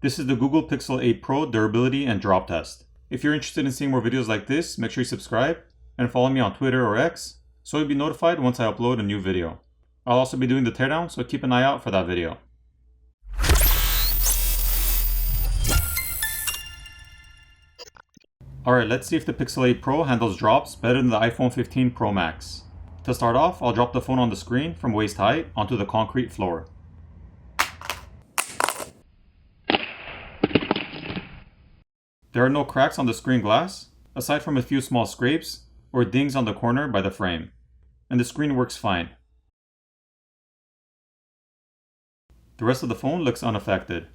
This is the Google Pixel 8 Pro durability and drop test. If you're interested in seeing more videos like this, make sure you subscribe and follow me on Twitter or X so you'll be notified once I upload a new video. I'll also be doing the teardown, so keep an eye out for that video. Alright, let's see if the Pixel 8 Pro handles drops better than the iPhone 15 Pro Max. To start off, I'll drop the phone on the screen from waist height onto the concrete floor. There are no cracks on the screen glass, aside from a few small scrapes or dings on the corner by the frame, and the screen works fine. The rest of the phone looks unaffected.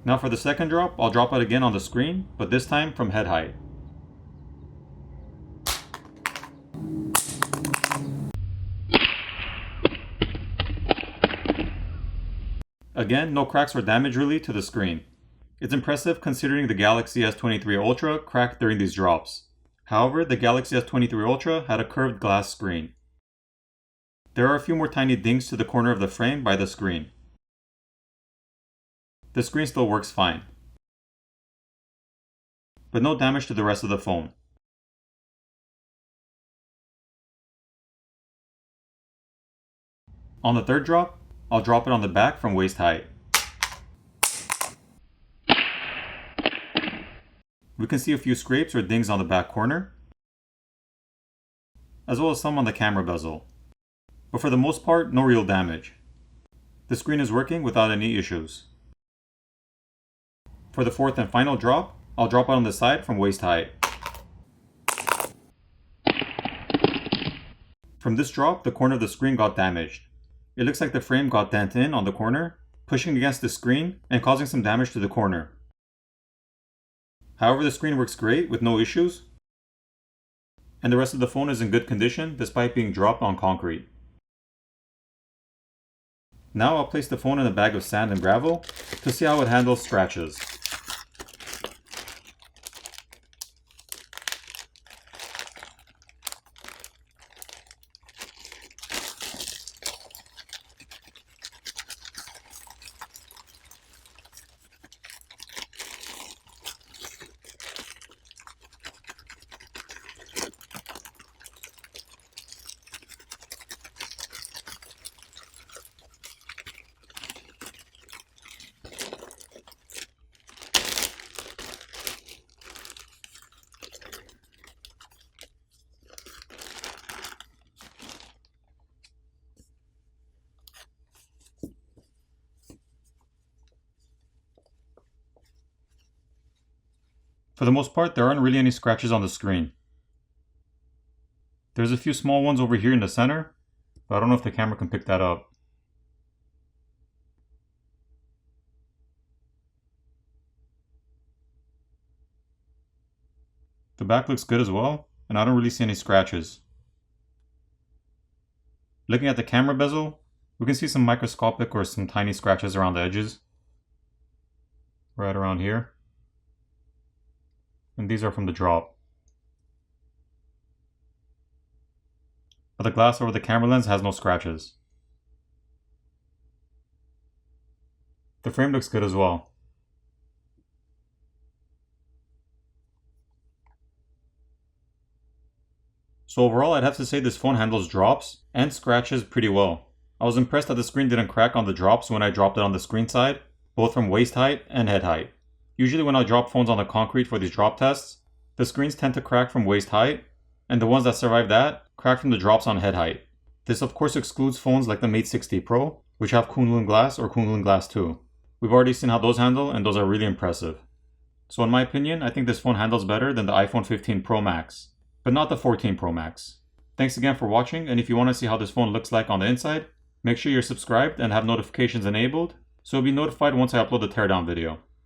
Now for the second drop, I'll drop it again on the screen, but this time from head height. Again, no cracks or damage really to the screen. It's impressive considering the Galaxy S23 Ultra cracked during these drops. However, the Galaxy S23 Ultra had a curved glass screen. There are a few more tiny dings to the corner of the frame by the screen. The screen still works fine, but no damage to the rest of the phone. On the third drop, I'll drop it on the back from waist height. We can see a few scrapes or dings on the back corner, as well as some on the camera bezel, but for the most part, no real damage. The screen is working without any issues. For the fourth and final drop, I'll drop it on the side from waist height. From this drop, the corner of the screen got damaged. It looks like the frame got dented in on the corner, pushing against the screen and causing some damage to the corner. However, the screen works great with no issues, and the rest of the phone is in good condition despite being dropped on concrete. Now I'll place the phone in a bag of sand and gravel to see how it handles scratches. For the most part, there aren't really any scratches on the screen. There's a few small ones over here in the center, but I don't know if the camera can pick that up. The back looks good as well, and I don't really see any scratches. Looking at the camera bezel, we can see some microscopic or some tiny scratches around the edges. Right around here. And these are from the drop. But the glass over the camera lens has no scratches. The frame looks good as well. So overall, I'd have to say this phone handles drops and scratches pretty well. I was impressed that the screen didn't crack on the drops when I dropped it on the screen side, both from waist height and head height. Usually when I drop phones on the concrete for these drop tests, the screens tend to crack from waist height, and the ones that survive that crack from the drops on head height. This of course excludes phones like the Mate 60 Pro, which have Kunlun Glass or Kunlun Glass 2. We've already seen how those handle, and those are really impressive. So in my opinion, I think this phone handles better than the iPhone 15 Pro Max, but not the 14 Pro Max. Thanks again for watching, and if you want to see how this phone looks like on the inside, make sure you're subscribed and have notifications enabled, so you'll be notified once I upload the teardown video.